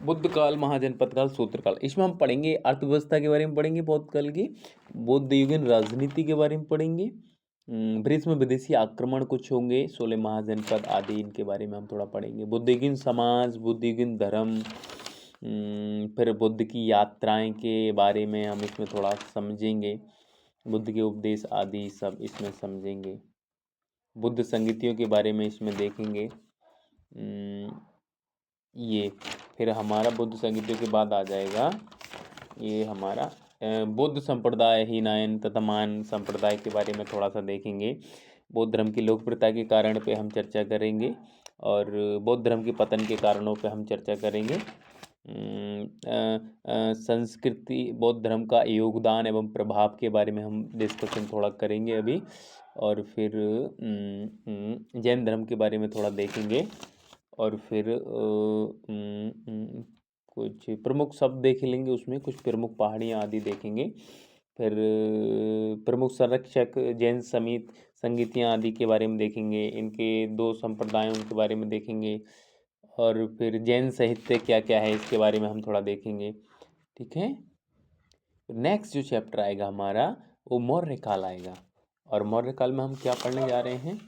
बुद्ध काल, महाजनपद काल, सूत्र काल। इसमें हम पढ़ेंगे अर्थव्यवस्था के बारे में पढ़ेंगे बौद्ध काल की, बौद्ध युगीन राजनीति के बारे में पढ़ेंगे, ब्रिज में विदेशी आक्रमण कुछ होंगे, 16 महाजनपद आदि, इनके बारे में हम थोड़ा पढ़ेंगे। बुद्ध युगीन समाज, बुद्ध युगीन धर्म, फिर बुद्ध की यात्राएं के बारे में हम इसमें थोड़ा समझेंगे, बुद्ध के उपदेश आदि सब इसमें समझेंगे। बुद्ध संगीतियों के बारे में इसमें देखेंगे। ये फिर हमारा बुद्ध संगीतियों के बाद आ जाएगा ये हमारा बौद्ध संप्रदाय, हीनायन तथा मान संप्रदाय के बारे में थोड़ा सा देखेंगे। बौद्ध धर्म की लोकप्रियता के कारण पे हम चर्चा करेंगे और बौद्ध धर्म के पतन के कारणों पे हम चर्चा करेंगे। संस्कृति, बौद्ध धर्म का योगदान एवं प्रभाव के बारे में हम डिस्कशन थोड़ा करेंगे अभी, और फिर जैन धर्म के बारे में थोड़ा देखेंगे, और फिर कुछ प्रमुख शब्द देख लेंगे, उसमें कुछ प्रमुख पहाड़ियाँ आदि देखेंगे। फिर प्रमुख संरक्षक जैन समित संगीतियाँ आदि के बारे में देखेंगे, इनके 2 संप्रदायों के बारे में देखेंगे, और फिर जैन साहित्य क्या क्या है इसके बारे में हम थोड़ा देखेंगे। ठीक है, नेक्स्ट जो चैप्टर आएगा हमारा वो मौर्य काल आएगा। और मौर्य काल में हम क्या पढ़ने जा रहे हैं?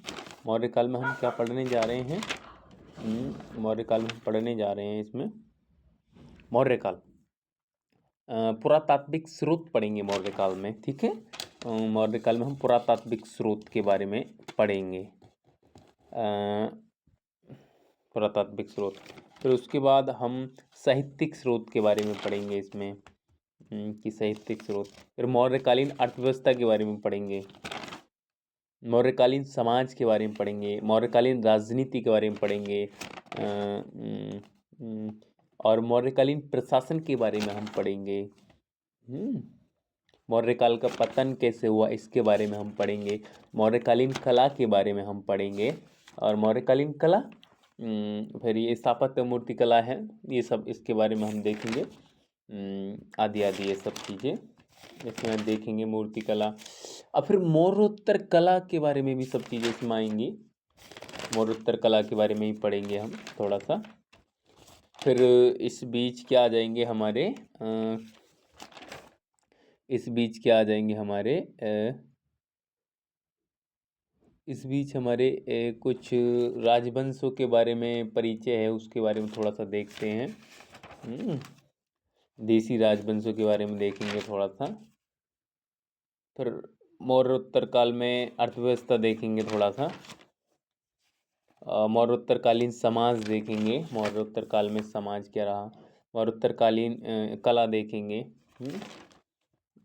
मौर्य काल में हम क्या पढ़ने जा रहे हैं? मौर्य काल में पढ़ने जा रहे हैं इसमें मौर्य काल, पुरातात्विक स्रोत पढ़ेंगे मौर्य काल में। ठीक है, मौर्य काल में हम पुरातात्विक स्रोत के बारे में पढ़ेंगे, पुरातात्विक स्रोत। फिर उसके बाद हम साहित्यिक स्रोत के बारे में पढ़ेंगे इसमें, कि साहित्यिक स्रोत। फिर मौर्यकालीन अर्थव्यवस्था के बारे में पढ़ेंगे, मौर्यकालीन समाज के बारे में पढ़ेंगे, मौर्यकालीन राजनीति के बारे में पढ़ेंगे, और मौर्यकालीन प्रशासन के बारे में हम पढ़ेंगे। मौर्यकाल का पतन कैसे हुआ इसके बारे में हम पढ़ेंगे। मौर्यकालीन कला के बारे में हम पढ़ेंगे, और मौर्यकालीन कला, फिर ये स्थापत्य मूर्ति कला है, ये सब इसके बारे में हम देखेंगे, आदि आदि ये सब चीज़ें इसमें देखेंगे, मूर्ति कला। और फिर मौर्योत्तर कला के बारे में भी सब चीज़ें इसमें आएंगी, मौर्योत्तर कला के बारे में ही पढ़ेंगे हम थोड़ा सा। फिर इस बीच क्या आ जाएंगे हमारे, इस बीच क्या आ जाएंगे हमारे, इस बीच हमारे कुछ राजवंशों के बारे में परिचय है, उसके बारे में थोड़ा सा देखते हैं। देसी राजवंशों के बारे में देखेंगे थोड़ा सा। फिर मौर्योत्तर काल में अर्थव्यवस्था देखेंगे थोड़ा सा, मौर्योत्तरकालीन समाज देखेंगे, मौर्योत्तर काल में समाज क्या रहा, मौर्योत्तरकालीन कला देखेंगे,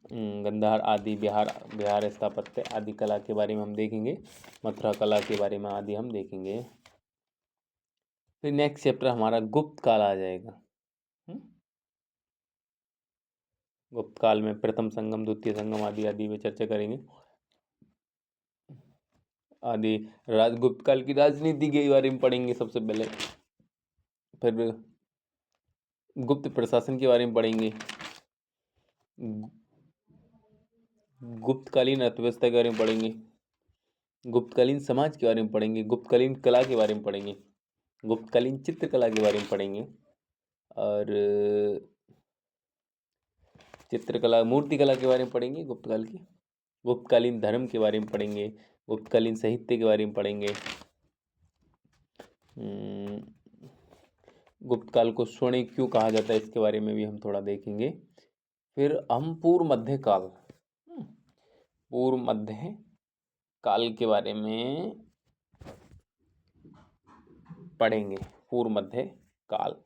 गंधार आदि, बिहार स्थापत्य आदि कला के बारे में हम देखेंगे, मथुरा कला के बारे में आदि हम देखेंगे। फिर नेक्स्ट चैप्टर हमारा गुप्त काल आ जाएगा। गुप्त काल में प्रथम संगम, द्वितीय संगम आदि आदि में चर्चा करेंगे, आदि गुप्त काल की राजनीति के बारे में पढ़ेंगे सबसे पहले। फिर गुप्त प्रशासन के बारे में पढ़ेंगे, गुप्तकालीन अर्थव्यवस्था के बारे में पढ़ेंगे, गुप्तकालीन समाज के बारे में पढ़ेंगे, गुप्तकालीन कला के बारे में पढ़ेंगे, गुप्तकालीन चित्रकला के बारे में पढ़ेंगे, और चित्रकला, मूर्तिकला के बारे में पढ़ेंगे गुप्तकाल की, गुप्तकालीन धर्म के बारे में पढ़ेंगे, गुप्तकालीन साहित्य के बारे में पढ़ेंगे, गुप्त काल को स्वर्ण क्यों कहा जाता है इसके बारे में भी हम थोड़ा देखेंगे। फिर हम पूर्व मध्य काल, पूर्व मध्य काल के बारे में पढ़ेंगे, पूर्व मध्य काल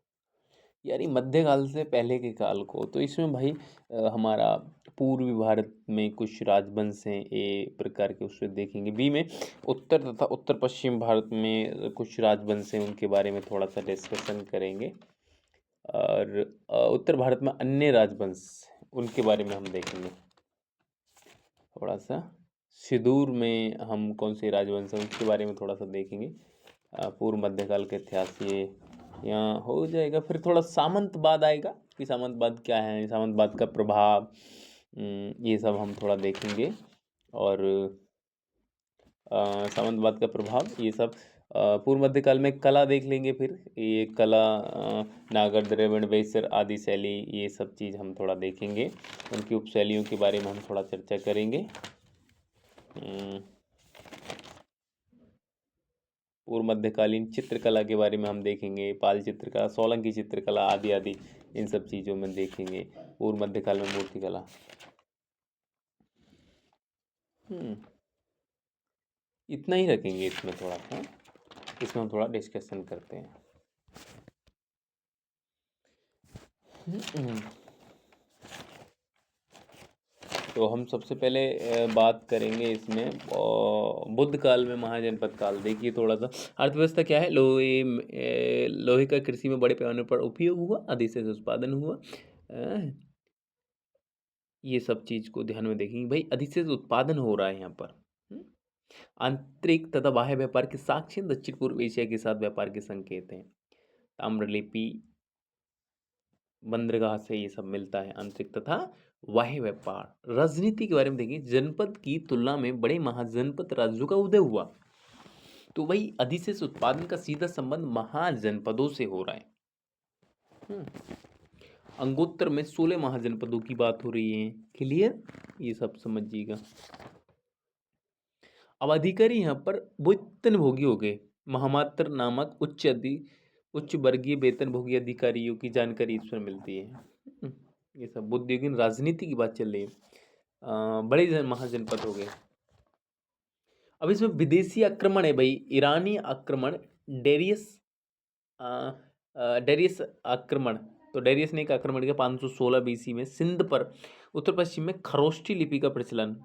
यानी मध्यकाल से पहले के काल को। तो इसमें भाई हमारा पूर्वी भारत में कुछ राजवंश हैं, ए प्रकार के उससे देखेंगे। बी में उत्तर तथा उत्तर पश्चिम भारत में कुछ राजवंश हैं, उनके बारे में थोड़ा सा डिस्कशन करेंगे, और उत्तर भारत में अन्य राजवंश उनके बारे में हम देखेंगे थोड़ा सा। सिदूर में हम कौन से राजवंश हैं उसके बारे में थोड़ा सा देखेंगे। पूर्व मध्यकाल के इतिहास ये यहाँ हो जाएगा। फिर थोड़ा सामंतवाद आएगा कि सामंतवाद क्या है, सामंतवाद का प्रभाव, ये सब हम थोड़ा देखेंगे, और सामंतवाद का प्रभाव ये सब, पूर्व मध्यकाल में कला देख लेंगे, फिर ये कला नागर, द्रविड़, वेसर आदि शैली, ये सब चीज़ हम थोड़ा देखेंगे। उनकी उपशैलियों के बारे में हम थोड़ा चर्चा करेंगे। पूर्व मध्यकालीन चित्रकला के बारे में हम देखेंगे, पाल चित्रकला, सोलंकी चित्रकला आदि आदि, इन सब चीज़ों में देखेंगे। पूर्व मध्यकाल में मूर्तिकला। इतना ही रखेंगे इसमें थोड़ा सा, इसमें हम थोड़ा डिस्कशन करते हैं। तो हम सबसे पहले बात करेंगे इसमें बुद्ध काल में महाजनपद काल। देखिए थोड़ा सा, अर्थव्यवस्था क्या है, लोहे का कृषि में बड़े पैमाने पर उपयोग हुआ, अधिशेष उत्पादन हुआ। ये सब चीज को ध्यान में देखेंगे भाई, अधिशेष उत्पादन हो रहा है यहाँ पर। आंतरिक तथा बाह्य व्यापार के साक्ष्य दक्षिण पूर्व एशिया के साथ व्यापार के संकेत हैं। ताम्रलिपि, बंदरगाह से ये सब मिलता है, आंतरिक तथा बाह्य व्यापार। राजनीति के बारे में देखें, जनपद की तुलना में बड़े महाजनपद राज्यों का उदय हुआ। तो वही अधिशेष उत्पादन का सीधा संबंध महाजनपदों से हो रहा है। अंगोत्तर में 16 महाजनपदों की बात हो रही है। क्लियर, ये सब समझिएगा। अब अधिकारी यहाँ पर वेतन भोगी हो गए। महामात्र नामक उच्च वर्गीय वेतन भोगी अधिकारियों की जानकारी इसमें मिलती है। ये सब बुद्धिहीन राजनीति की बात चल रही है। बड़े महाजनपद हो गए। अब इसमें विदेशी आक्रमण है भाई, ईरानी आक्रमण, डेरियस आक्रमण। तो डेरियस ने एक आक्रमण किया 516 बीसी में सिंध पर, उत्तर पश्चिम में खरोष्ठी लिपि का प्रचलन।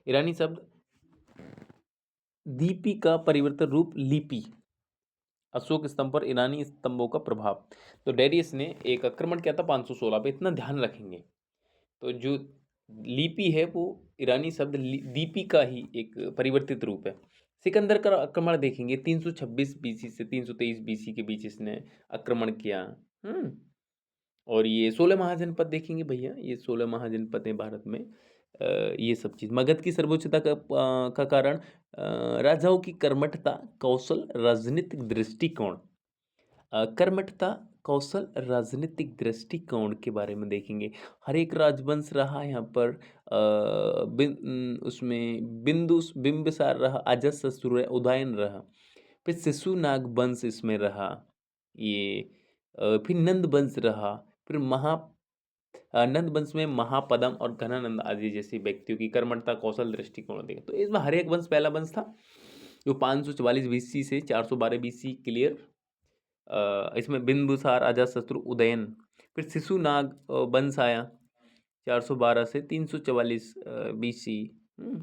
ईरानी शब्द दीपी का परिवर्तन रूप लिपि, अशोक स्तंभ पर ईरानी स्तंभों का प्रभाव। तो डेरियस ने एक आक्रमण किया था 516 पे, इतना ध्यान रखेंगे। तो जो लिपि है वो ईरानी शब्द दीपी का ही एक परिवर्तित रूप है। सिकंदर का आक्रमण देखेंगे 326 बीसी से 323 बीसी के बीच इसने आक्रमण किया। और ये 16 महाजनपद देखेंगे भैया, ये 16 महाजनपद हैं भारत में। ये सब चीज, मगध की सर्वोच्चता का कारण राजाओं की कर्मठता, कौशल, राजनीतिक दृष्टिकोण। कर्मठता, कौशल, राजनीतिक दृष्टिकोण के बारे में देखेंगे। हर एक राजवंश रहा यहाँ पर, उसमें बिंबिसार रहा, अजातशत्रु रहा, उदयन रहा, फिर शिशुनाग वंश इसमें रहा, ये फिर नंद वंश रहा, फिर नंद वंश में महापदम और घनानंद आदि जैसे व्यक्तियों की कर्मठता, कौशल, दृष्टिकोण देखें। तो इसमें हर एक वंश पहला वंश था जो 544 बीसी से 412 बीसी। क्लियर। इसमें बिंदुसार, अजातशत्रु, उदयन, फिर शिशुनाग वंश आया 412 से 344 बीसी।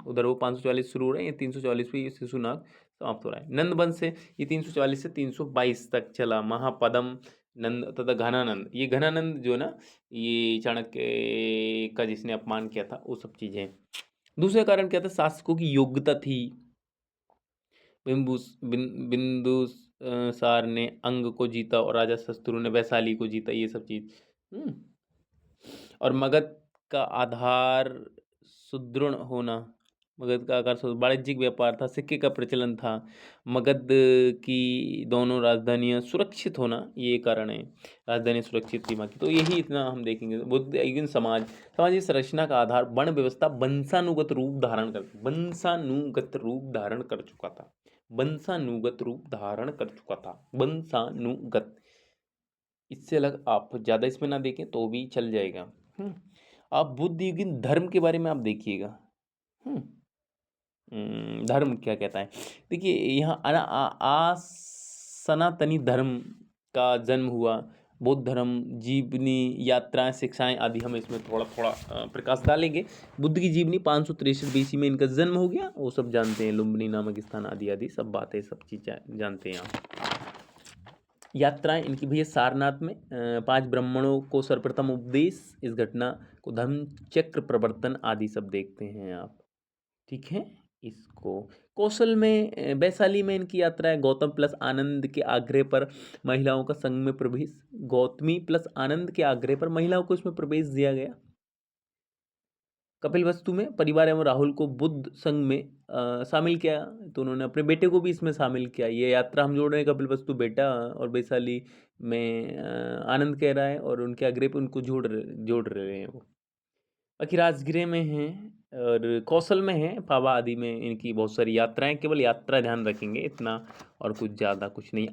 उधर वो 544 शुरू हो रहे हैं, 344 पे ये शिशुनाग समाप्त हो रहा है। नंद वंश से ये 344 से 322 तक चला। महापदम, नंद तथा घनानंद, ये घनानंद जो ना, ये चाणक्य का जिसने अपमान किया था, वो सब चीजें। दूसरा कारण क्या था, शासकों की योग्यता थी। बिंदुसार ने अंग को जीता और राजा शत्रु ने वैशाली को जीता, ये सब चीज। और मगध का आधार सुदृढ़ होना, मगध का आकार वाणिज्यिक व्यापार था, सिक्के का प्रचलन था, मगध की दोनों राजधानियां सुरक्षित होना, ये कारण है, राजधानी सुरक्षित थी वहाँ की। तो यही इतना हम देखेंगे। बुद्ध समाज की संरचना का आधार वर्ण व्यवस्था वंशानुगत रूप धारण कर चुका था। वंशानुगत, इससे अलग आप ज्यादा इसमें ना देखें तो भी चल जाएगा। आप बुद्धिहीन धर्म के बारे में आप देखिएगा। धर्म क्या कहता है, देखिए यहाँ सनातनी धर्म का जन्म हुआ। बौद्ध धर्म, जीवनी, यात्राएं, शिक्षाएं आदि हम इसमें थोड़ा थोड़ा प्रकाश डालेंगे। बुद्ध की जीवनी 563 बीसी में इनका जन्म हो गया, वो सब जानते हैं, लुम्बिनी नामक स्थान आदि आदि सब बातें, सब चीज़ें जानते हैं आप। यात्राएं इनकी भैया सारनाथ में 5 ब्राह्मणों को सर्वप्रथम उपदेश, इस घटना को धर्म चक्र प्रवर्तन आदि सब देखते हैं आप। ठीक है। इसको कौशल में वैशाली में इनकी यात्रा है। गौतम प्लस आनंद के आग्रह पर महिलाओं का संघ में प्रवेश, गौतमी प्लस आनंद के आग्रह पर महिलाओं को इसमें प्रवेश दिया गया। कपिलवस्तु में परिवार एवं राहुल को बुद्ध संघ में शामिल किया, तो उन्होंने अपने बेटे को भी इसमें शामिल किया। ये यात्रा हम जोड़ रहे हैं, कपिलवस्तु बेटा और वैशाली में आनंद कह रहा है, और उनके आग्रह पे उनको जोड़ रहे हैं वो। बाकी राजगृह में हैं और कौशल में हैं, फावा आदि में इनकी बहुत सारी यात्राएं, केवल यात्रा ध्यान रखेंगे इतना, और कुछ ज़्यादा कुछ नहीं।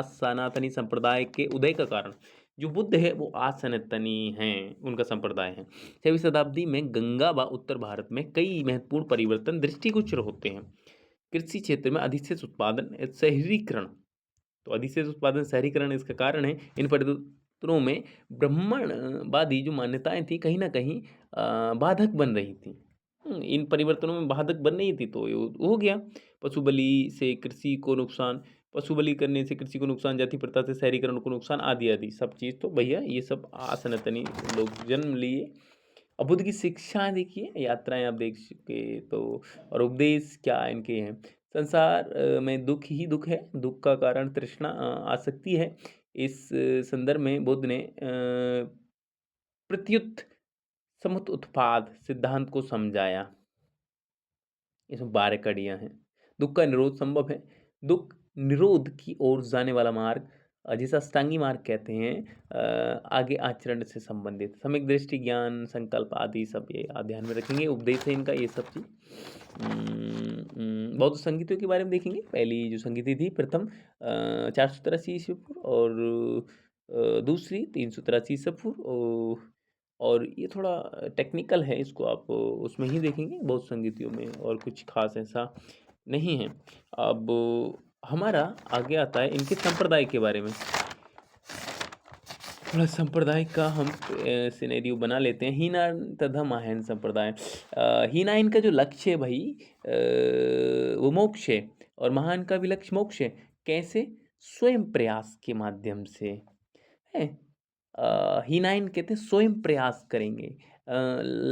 सनातनी संप्रदाय के उदय का कारण, जो बुद्ध है वो सनातनी हैं, उनका संप्रदाय है। 6वीं शताब्दी में गंगा व उत्तर भारत में कई महत्वपूर्ण परिवर्तन दृष्टिगोचर होते हैं। कृषि क्षेत्र में अधिशेष उत्पादन, शहरीकरण, तो अधिशेष उत्पादन शहरीकरण इसका कारण है। इन परिवर्तनों में ब्राह्मणवादी जो मान्यताएं थी कहीं ना कहीं बाधक बन रही थी। इन परिवर्तनों में बाधक बन रही थी, तो ये हो गया। पशु बलि से कृषि को नुकसान, पशु बलि करने से कृषि को नुकसान, जाति प्रथा से शहरीकरण को नुकसान, आदि आदि सब चीज़, तो भैया ये सब सनातनी लोग जन्म लिए। अब बुद्ध की शिक्षा देखिए, यात्राएं आप देख चुके तो, और उपदेश क्या इनके हैं। संसार में दुख ही दुख है, दुख का कारण तृष्णा आसक्ति है। इस संदर्भ में बुद्ध ने प्रत्युत समुत उत्पाद सिद्धांत को समझाया। इसमें 12 कड़ियां हैं। दुख का निरोध संभव है। दुख निरोध की ओर जाने वाला मार्ग, जिसे अष्टांगी मार्ग कहते हैं, आगे आचरण से संबंधित सम्यक दृष्टि, ज्ञान, संकल्प आदि सब ये ध्यान में रखेंगे। उपदेश है इनका ये सब चीज। बौद्ध संगीतों के बारे में देखेंगे। पहली जो संगीति थी, प्रथम 483 ईस्वी पूर्व, और दूसरी 383 ईस्वी पूर्व। और ये थोड़ा टेक्निकल है, इसको आप उसमें ही देखेंगे बौद्ध संगीतियों में, और कुछ खास ऐसा नहीं है। अब हमारा आगे आता है इनके संप्रदाय के बारे में। थोड़ा संप्रदाय का हम सिनेरियो बना लेते हैं। हीनायन तथा महायान संप्रदाय। हीनायन का जो लक्ष्य है भाई, वो मोक्ष है, और महायान का भी लक्ष्य मोक्ष है। कैसे? स्वयं प्रयास के माध्यम से है। हीनायन कहते हैं स्वयं प्रयास करेंगे।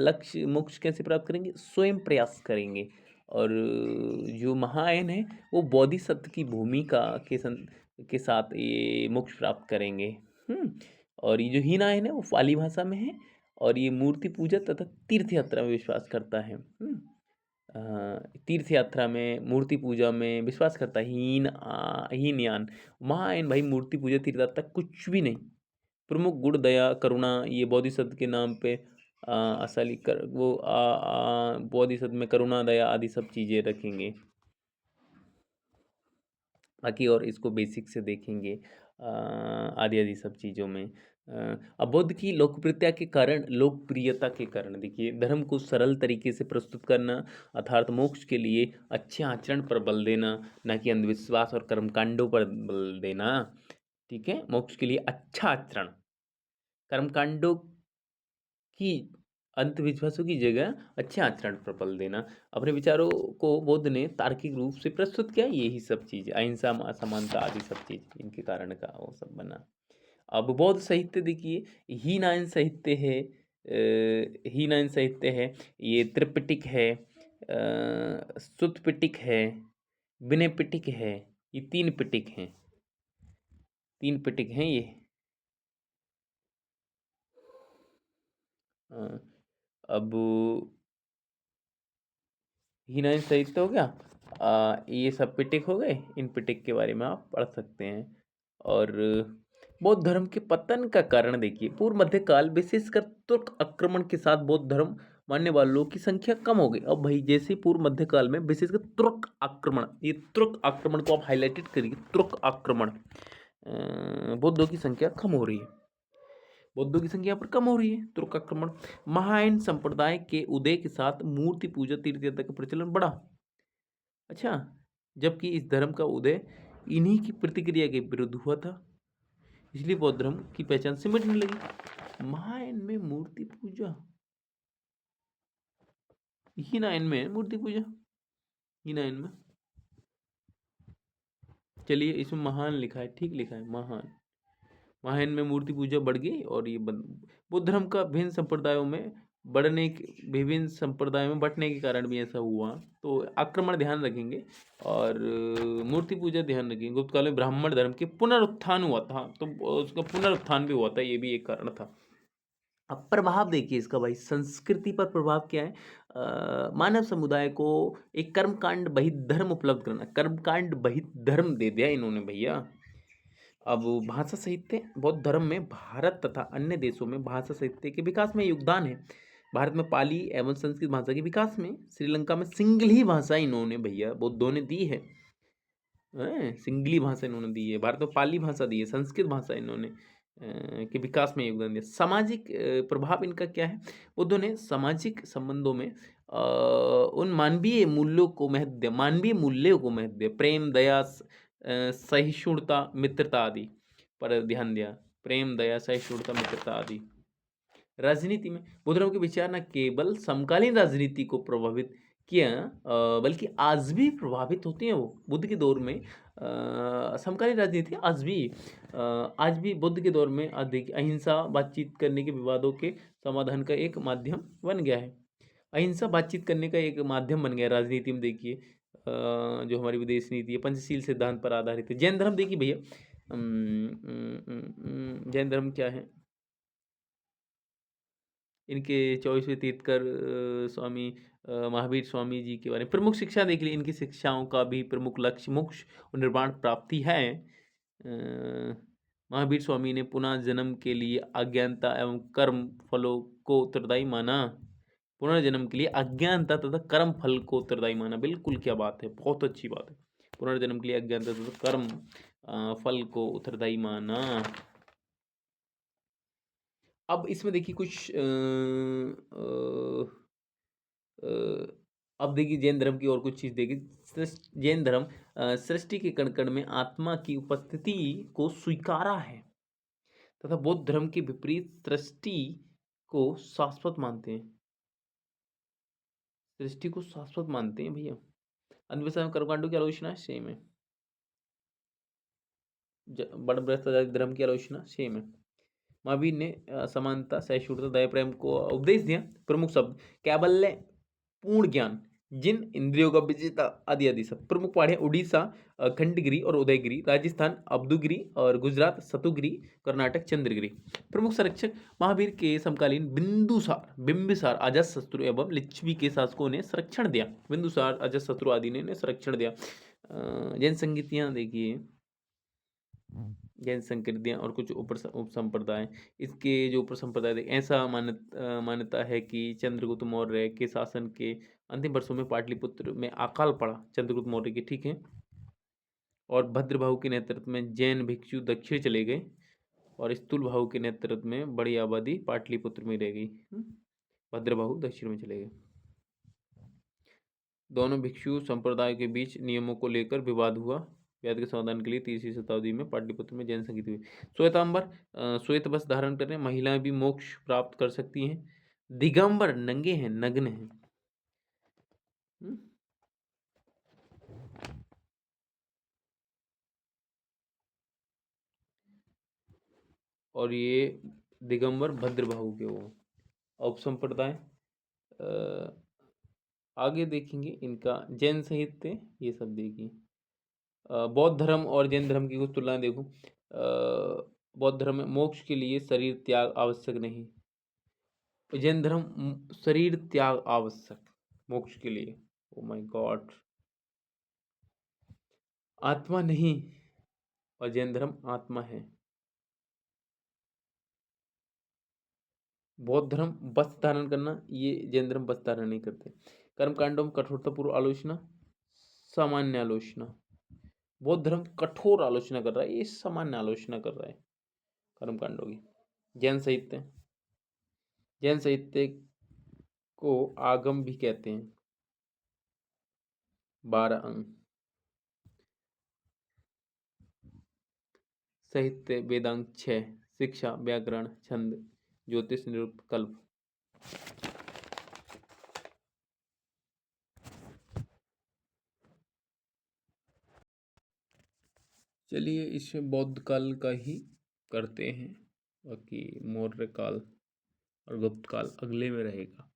लक्ष्य मोक्ष कैसे प्राप्त करेंगे? स्वयं प्रयास करेंगे। और जो महायान है वो बोधिसत्व की भूमिका के साथ ये मोक्ष प्राप्त करेंगे। और ये जो हीनायन है वो पाली भाषा में है, और ये मूर्ति पूजा तथा तीर्थ यात्रा में विश्वास करता है। तीर्थ यात्रा में, मूर्ति पूजा में विश्वास करता है हीनयान। महायान भाई मूर्ति पूजा, तीर्थ यात्रा कुछ भी नहीं। प्रमुख गुण दया करुणा, ये बोधिसत्व के नाम पे असली कर वो बोधिसत्व में करुणा दया आदि सब चीज़ें रखेंगे। बाकी और इसको बेसिक से देखेंगे आदि आदि सब चीज़ों में। अब बुद्ध की लोकप्रियता के कारण देखिए, धर्म को सरल तरीके से प्रस्तुत करना, अर्थात मोक्ष के लिए अच्छे आचरण पर बल देना, ना कि अंधविश्वास और कर्मकांडों पर बल देना। ठीक है, मोक्ष के लिए अच्छा आचरण, कर्मकांडों की, अंधविश्वासों की जगह अच्छे आचरण पर बल देना। अपने विचारों को बुद्ध ने तार्किक रूप से प्रस्तुत किया। यही सब चीज़, अहिंसा, समानता आदि सब चीज़ इनके कारण का वो सब बना। अब बौद्ध साहित्य देखिए, हीनायन साहित्य है, हीनायन साहित्य है, ये त्रिपिटक है, सुत्तपिटक है, विनय पिटक है, ये 3 पिटक हैं, 3 पिटक हैं ये। अब हीनायन साहित्य हो गया, ये सब पिटक हो गए। इन पिटक के बारे में आप पढ़ सकते हैं। और बौद्ध धर्म के पतन का कारण देखिए, पूर्व मध्यकाल विशेषकर तुर्क आक्रमण के साथ बौद्ध धर्म मानने वालों की संख्या कम हो गई। अब भाई जैसे पूर्व मध्यकाल में विशेषकर तुर्क आक्रमण, ये तुर्क आक्रमण को आप हाईलाइटेड करिए, तुर्क आक्रमण, बौद्धों की संख्या कम हो रही है, बौद्धों की संख्या पर कम हो रही है, तुर्क आक्रमण। महायान संप्रदाय के उदय के साथ मूर्ति पूजा, तीर्थ यात्रा का प्रचलन बढ़ा। अच्छा, जबकि इस धर्म का उदय इन्हीं की प्रतिक्रिया के विरुद्ध हुआ था, इसलिए बौद्ध धर्म की पहचान सिमटने लगी। महायान में मूर्ति पूजा, हीनायन में मूर्ति पूजा, हीनायन में, चलिए इसमें महान लिखा है, ठीक लिखा है महान। महायान में मूर्ति पूजा बढ़ गई, और ये बौद्ध धर्म का विभिन्न संप्रदायों में बंटने के कारण भी ऐसा हुआ। तो आक्रमण ध्यान रखेंगे, और मूर्ति पूजा ध्यान रखेंगे। गुप्त काल में ब्राह्मण धर्म के पुनरुत्थान हुआ था, तो उसका पुनरुत्थान भी हुआ था, ये भी एक कारण था। अब प्रभाव देखिए इसका भाई, संस्कृति पर प्रभाव क्या है? मानव समुदाय को एक कर्मकांड बहित धर्म उपलब्ध करना, कर्मकांड बहित धर्म दे दिया इन्होंने भैया। अब भाषा साहित्य बौद्ध धर्म में भारत तथा अन्य देशों में भाषा साहित्य के विकास में योगदान है। भारत में पाली एवं संस्कृत भाषा के विकास में, श्रीलंका में सिंगली भाषा इन्होंने भैया बौद्धों ने दी है। सिंगली भाषा इन्होंने दी है। भारत में पाली भाषा दी है, संस्कृत भाषा इन्होंने के विकास में योगदान दिया। सामाजिक प्रभाव इनका क्या है? बुद्धों ने सामाजिक संबंधों में उन मानवीय मूल्यों को महत्व दिया, मानवीय मूल्यों को महत्व दिया, प्रेम, दया, सहिष्णुता, मित्रता आदि पर ध्यान दिया। प्रेम, दया, सहिष्णुता, मित्रता आदि। राजनीति में बुद्ध धर्म के विचार न केवल समकालीन राजनीति को प्रभावित किया, बल्कि आज भी प्रभावित होती हैं वो। बुद्ध के दौर में समकालीन राजनीति आज भी बुद्ध के दौर में अधिक अहिंसा बातचीत करने के विवादों के समाधान का एक माध्यम बन गया है। अहिंसा बातचीत करने का एक माध्यम बन गया है राजनीति में। देखिए जो हमारी विदेश नीति है पंचशील सिद्धांत पर आधारित है। जैन धर्म देखिए भैया, जैन धर्म क्या है? इनके 24वें तीर्थकर स्वामी महावीर स्वामी जी के बारे में प्रमुख शिक्षा देख ली। इनकी शिक्षाओं का भी प्रमुख लक्ष्य मोक्ष और निर्वाण प्राप्ति है। महावीर स्वामी ने पुनः जन्म के लिए अज्ञानता एवं कर्म फलों को उत्तरदायी माना। पुनर्जन्म के लिए अज्ञानता तथा कर्म फल को उत्तरदायी माना। बिल्कुल, क्या बात है, बहुत अच्छी बात है। पुनर्जन्म के लिए अज्ञानता तथा कर्म फल को उत्तरदायी माना। अब इसमें देखिए कुछ अब देखिए जैन धर्म की और कुछ चीज़ देखिए। जैन धर्म सृष्टि के कण कण में आत्मा की उपस्थिति को स्वीकारा है तथा बौद्ध धर्म के विपरीत सृष्टि को शाश्वत मानते हैं। सृष्टि को शाश्वत मानते हैं भैया। अंधविश्वास में कर्मकांडों की आलोचना सेम है। बड़ धर्म की आलोचना सेम है। महावीर ने समानता, सहिष्णुता, दया, प्रेम को उपदेश दिया। प्रमुख शब्द कैबल्य, पूर्ण ज्ञान, जिन इंद्रियों का विजेता आदि आदि सब। प्रमुख पहाड़ियाँ उड़ीसा खंडगिरी और उदयगिरी, राजस्थान अब्दुगिरी और गुजरात सतुगिरी, कर्नाटक चंद्रगिरी। प्रमुख संरक्षक महावीर के समकालीन बिंदुसार, बिंबिसार, अजातशत्रु एवं लिच्छवी के शासकों ने संरक्षण दिया। बिंदुसार, अजातशत्रु आदि ने संरक्षण दिया। जैन संगीतियाँ देखिए, जैन संकृतियाँ और कुछ उप संप्रदाय। इसके जो उप संप्रदाय ऐसा मान्यता है कि चंद्रगुप्त मौर्य के शासन के अंतिम वर्षों में पाटलिपुत्र में अकाल पड़ा, चंद्रगुप्त मौर्य के, ठीक है। और भद्रभाहु के नेतृत्व में जैन भिक्षु दक्षिण चले गए और स्थूलभाहु के नेतृत्व में बड़ी आबादी पाटलिपुत्र में रह गई। भद्रभाहु दक्षिण में चले गए। दोनों भिक्षु संप्रदाय के बीच नियमों को लेकर विवाद हुआ। विवाद के समाधान के लिए 3वीं शताब्दी में पाटलिपुत्र में जैन संगीत हुई। श्वेतांबर, श्वेत वस्त्र धारण कर रहे हैं, महिलाएं भी मोक्ष प्राप्त कर सकती हैं। दिगंबर नंगे हैं, नग्न हैं। और ये दिगंबर भद्रभाहु के वो उपसंप्रदाय। आगे देखेंगे इनका जैन साहित्य, ये सब देखिए। बौद्ध धर्म और जैन धर्म की कुछ तुलना देखो। बौद्ध धर्म में मोक्ष के लिए शरीर त्याग आवश्यक नहीं। जैन धर्म शरीर त्याग आवश्यक मोक्ष के लिए। ओ माय गॉड, आत्मा नहीं, और जैन धर्म आत्मा है। बौद्ध धर्म वस्त्र धारण करना, ये जैन धर्म वस्त्र धारण नहीं करते। कर्म कांडों में कठोरतापूर्व आलोचना, सामान्य आलोचना। बौद्ध धर्म कठोर आलोचना कर रहा है, ये सामान्य आलोचना कर रहा है कर्म कांडों की। जैन साहित्य, जैन साहित्य को आगम भी कहते हैं। 12 अंग। साहित्य वेदांग 6, शिक्षा, व्याकरण, छंद, ज्योतिष, निरुक्त, कल्प। चलिए इसमें बौद्ध काल का ही करते हैं, बाकी मौर्य काल और गुप्त काल अगले में रहेगा।